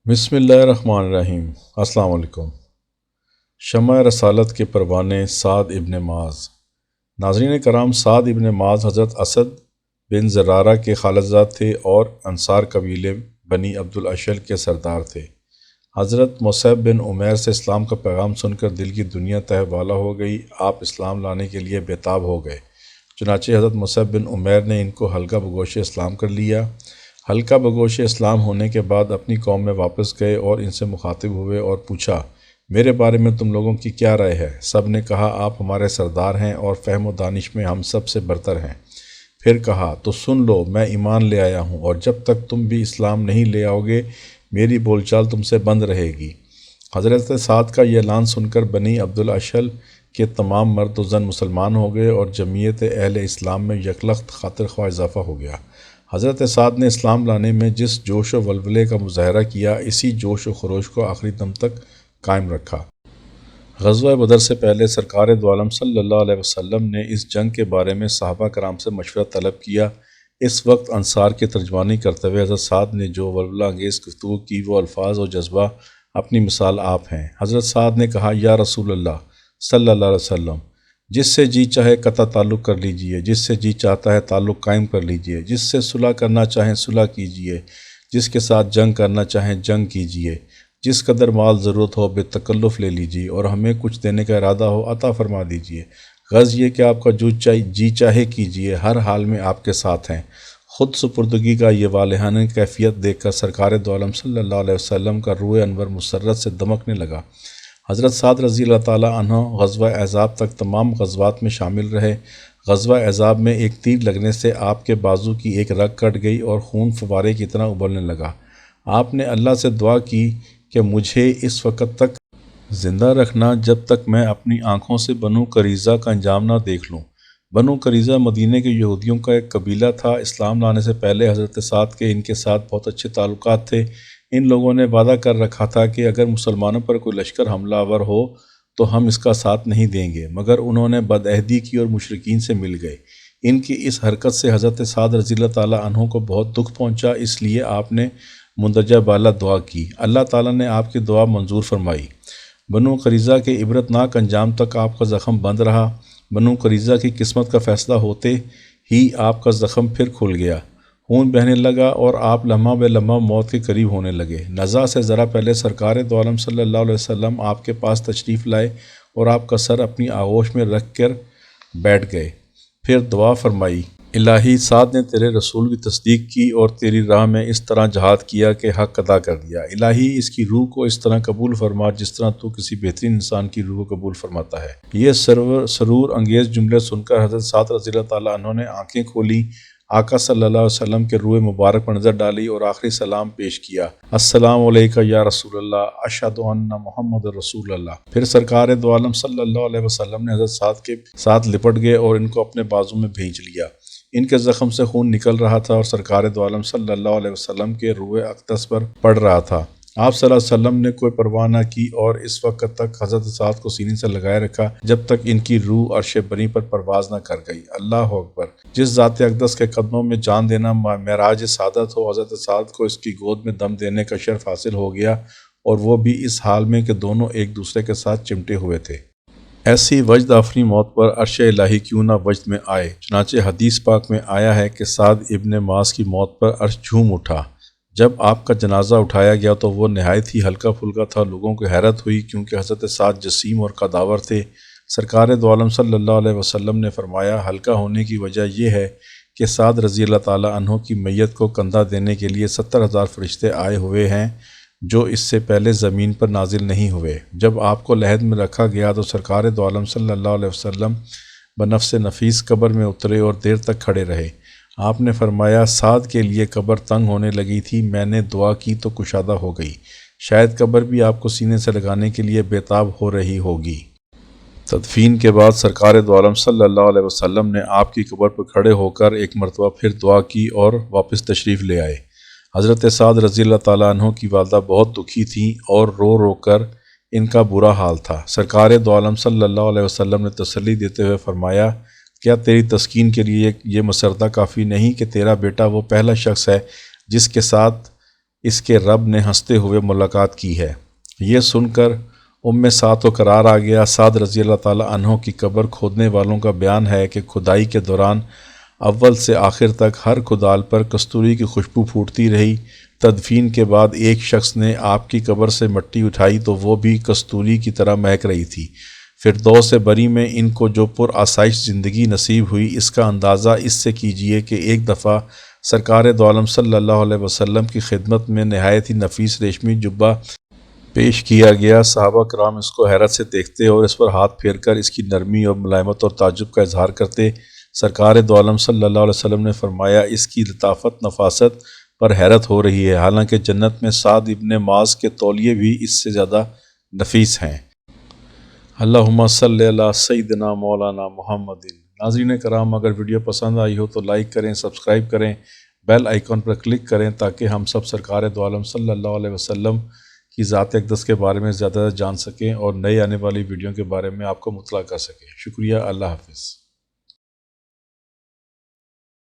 بسم اللہ الرحمن الرحیم۔ السلام علیکم۔ شمع رسالت کے پروانے سعد ابن معاذ۔ ناظرین کرام، سعد ابن معاذ حضرت اسد بن زرارہ کے خالصزاد تھے اور انصار قبیلے بنی عبد الاشل کے سردار تھے۔ حضرت مصعب بن عمیر سے اسلام کا پیغام سن کر دل کی دنیا تہ والا ہو گئی۔ آپ اسلام لانے کے لیے بےتاب ہو گئے۔ چنانچہ حضرت مصعب بن عمیر نے ان کو حلقہ بگوش اسلام کر لیا۔ حلقہ بگوش اسلام ہونے کے بعد اپنی قوم میں واپس گئے اور ان سے مخاطب ہوئے اور پوچھا، میرے بارے میں تم لوگوں کی کیا رائے ہے؟ سب نے کہا، آپ ہمارے سردار ہیں اور فہم و دانش میں ہم سب سے برتر ہیں۔ پھر کہا، تو سن لو، میں ایمان لے آیا ہوں اور جب تک تم بھی اسلام نہیں لے آؤ گے میری بول چال تم سے بند رہے گی۔ حضرت سعد کا یہ اعلان سن کر بنی عبد الاشل کے تمام مرد و زن مسلمان ہو گئے اور جمعیت اہل اسلام میں یکلخت خاطر خواہ اضافہ ہو گیا۔ حضرت سعد نے اسلام لانے میں جس جوش و ولولے کا مظاہرہ کیا، اسی جوش و خروش کو آخری دم تک قائم رکھا۔ غزوہ بدر سے پہلے سرکار دو عالم صلی اللہ علیہ وسلم نے اس جنگ کے بارے میں صحابہ کرام سے مشورہ طلب کیا۔ اس وقت انصار کی ترجمانی کرتے ہوئے حضرت سعد نے جو ولولہ انگیز گفتگو کی، وہ الفاظ و جذبہ اپنی مثال آپ ہیں۔ حضرت سعد نے کہا، یا رسول اللہ صلی اللہ علیہ وسلم، جس سے جی چاہے قطع تعلق کر لیجئے، جس سے جی چاہتا ہے تعلق قائم کر لیجئے، جس سے صلح کرنا چاہیں صلح کیجئے، جس کے ساتھ جنگ کرنا چاہیں جنگ کیجئے، جس قدر مال ضرورت ہو بے تکلف لے لیجئے اور ہمیں کچھ دینے کا ارادہ ہو عطا فرما دیجئے۔ غرض یہ کہ آپ کا جو جی چاہے کیجئے، ہر حال میں آپ کے ساتھ ہیں۔ خود سپردگی کا یہ والہانہ کیفیت دیکھ کر سرکار دو عالم صلی اللہ علیہ وسلم کا روح انور مسرت سے دمکنے لگا۔ حضرت سعد رضی اللہ تعالیٰ عنہ غزوہ احزاب تک تمام غزوات میں شامل رہے۔ غزوہ احزاب میں ایک تیر لگنے سے آپ کے بازو کی ایک رگ کٹ گئی اور خون فوارے کی طرح ابلنے لگا۔ آپ نے اللہ سے دعا کی کہ مجھے اس وقت تک زندہ رکھنا جب تک میں اپنی آنکھوں سے بنو قریظہ کا انجام نہ دیکھ لوں۔ بنو قریظہ مدینہ کے یہودیوں کا ایک قبیلہ تھا۔ اسلام لانے سے پہلے حضرت سعد کے ان کے ساتھ بہت اچھے تعلقات تھے۔ ان لوگوں نے وعدہ کر رکھا تھا کہ اگر مسلمانوں پر کوئی لشکر حملہ آور ہو تو ہم اس کا ساتھ نہیں دیں گے، مگر انہوں نے بدعہدی کی اور مشرکین سے مل گئے۔ ان کی اس حرکت سے حضرت سعد رضی اللہ تعالیٰ عنہ کو بہت دکھ پہنچا، اس لیے آپ نے مندرجہ بالا دعا کی۔ اللہ تعالیٰ نے آپ کی دعا منظور فرمائی۔ بنو قریظہ کے عبرتناک انجام تک آپ کا زخم بند رہا۔ بنو قریظہ کی قسمت کا فیصلہ ہوتے ہی آپ کا زخم پھر کھل گیا، خون بہنے لگا اور آپ لمحہ بے لمحہ موت کے قریب ہونے لگے۔ نزا سے ذرا پہلے سرکار دو عالم صلی اللہ علیہ وسلم آپ کے پاس تشریف لائے اور آپ کا سر اپنی آغوش میں رکھ کر بیٹھ گئے۔ پھر دعا فرمائی، الہی، سعد نے تیرے رسول کی تصدیق کی اور تیری راہ میں اس طرح جہاد کیا کہ حق ادا کر دیا۔ الہی، اس کی روح کو اس طرح قبول فرما جس طرح تو کسی بہترین انسان کی روح کو قبول فرماتا ہے۔ یہ سرور انگیز جملے سن کر حضرت سعد رضی اللہ تعالیٰ عنہ نے آنکھیں کھولی، آقا صلی اللہ علیہ وسلم کے روح مبارک پر نظر ڈالی اور آخری سلام پیش کیا، السلام علیکہ یا رسول اللہ، اشہد ان محمد رسول اللہ۔ پھر سرکار دو عالم صلی اللہ علیہ وسلم نے حضرت سعد کے ساتھ لپٹ گئے اور ان کو اپنے بازو میں بھینچ لیا۔ ان کے زخم سے خون نکل رہا تھا اور سرکار دو عالم صلی اللہ علیہ وسلم کے روح اقدس پر پڑ رہا تھا۔ آپ صلی اللہ علیہ وسلم نے کوئی پرواہ نہ کی اور اس وقت تک حضرت سعد کو سینے سے لگائے رکھا جب تک ان کی روح عرش بری پر پرواز نہ کر گئی۔ اللہ اکبر! جس ذات اقدس کے قدموں میں جان دینا معراج سعادت ہو، حضرت سعد کو اس کی گود میں دم دینے کا شرف حاصل ہو گیا، اور وہ بھی اس حال میں کہ دونوں ایک دوسرے کے ساتھ چمٹے ہوئے تھے۔ ایسی وجد آفریں موت پر عرش الہی کیوں نہ وجد میں آئے۔ چنانچہ حدیث پاک میں آیا ہے کہ سعد ابن معاذ کی موت پر عرش جھوم اٹھا۔ جب آپ کا جنازہ اٹھایا گیا تو وہ نہایت ہی ہلکا پھلکا تھا۔ لوگوں کو حیرت ہوئی کیونکہ حضرت سعد جسیم اور قداور تھے۔ سرکار دو عالم صلی اللہ علیہ وسلم نے فرمایا، ہلکا ہونے کی وجہ یہ ہے کہ سعد رضی اللہ تعالیٰ عنہ کی میت کو کندھا دینے کے لیے 70,000 فرشتے آئے ہوئے ہیں جو اس سے پہلے زمین پر نازل نہیں ہوئے۔ جب آپ کو لحد میں رکھا گیا تو سرکار دو عالم صلی اللہ علیہ وسلم بنفس نفیس قبر میں اترے اور دیر تک کھڑے رہے۔ آپ نے فرمایا، سعد کے لیے قبر تنگ ہونے لگی تھی، میں نے دعا کی تو کشادہ ہو گئی۔ شاید قبر بھی آپ کو سینے سے لگانے کے لیے بےتاب ہو رہی ہوگی۔ تدفین کے بعد سرکار دو عالم صلی اللہ علیہ وسلم نے آپ کی قبر پر کھڑے ہو کر ایک مرتبہ پھر دعا کی اور واپس تشریف لے آئے۔ حضرت سعد رضی اللہ تعالیٰ عنہ کی والدہ بہت دکھی تھیں اور رو رو کر ان کا برا حال تھا۔ سرکار دو عالم صلی اللہ علیہ وسلم نے تسلی دیتے ہوئے فرمایا، کیا تیری تسکین کے لیے یہ مسردہ کافی نہیں کہ تیرا بیٹا وہ پہلا شخص ہے جس کے ساتھ اس کے رب نے ہنستے ہوئے ملاقات کی ہے۔ یہ سن کر سعد کو قرار آ گیا۔ سعد رضی اللہ تعالیٰ عنہ کی قبر کھودنے والوں کا بیان ہے کہ کھدائی کے دوران اول سے آخر تک ہر کھدال پر کستوری کی خوشبو پھوٹتی رہی۔ تدفین کے بعد ایک شخص نے آپ کی قبر سے مٹی اٹھائی تو وہ بھی کستوری کی طرح مہک رہی تھی۔ فردوس بری میں ان کو جو پر آسائش زندگی نصیب ہوئی، اس کا اندازہ اس سے کیجئے کہ ایک دفعہ سرکار دو عالم صلی اللہ علیہ وسلم کی خدمت میں نہایت ہی نفیس ریشمی جبہ پیش کیا گیا۔ صحابہ کرام اس کو حیرت سے دیکھتے اور اس پر ہاتھ پھیر کر اس کی نرمی اور ملائمت اور تعجب کا اظہار کرتے۔ سرکار دو عالم صلی اللہ علیہ وسلم نے فرمایا، اس کی لطافت نفاست پر حیرت ہو رہی ہے، حالانکہ جنت میں سعد ابن معاذ کے تولیے بھی اس سے زیادہ نفیس ہیں۔ اللہم صلی علی سیدنا مولانا محمد۔ ناظرین کرام، اگر ویڈیو پسند آئی ہو تو لائک کریں، سبسکرائب کریں، بیل آئیکن پر کلک کریں تاکہ ہم سب سرکار دو عالم صلی اللہ علیہ وسلم کی ذات اقدس کے بارے میں زیادہ جان سکیں اور نئے آنے والی ویڈیو کے بارے میں آپ کو مطلع کر سکیں۔ شکریہ، اللہ حافظ۔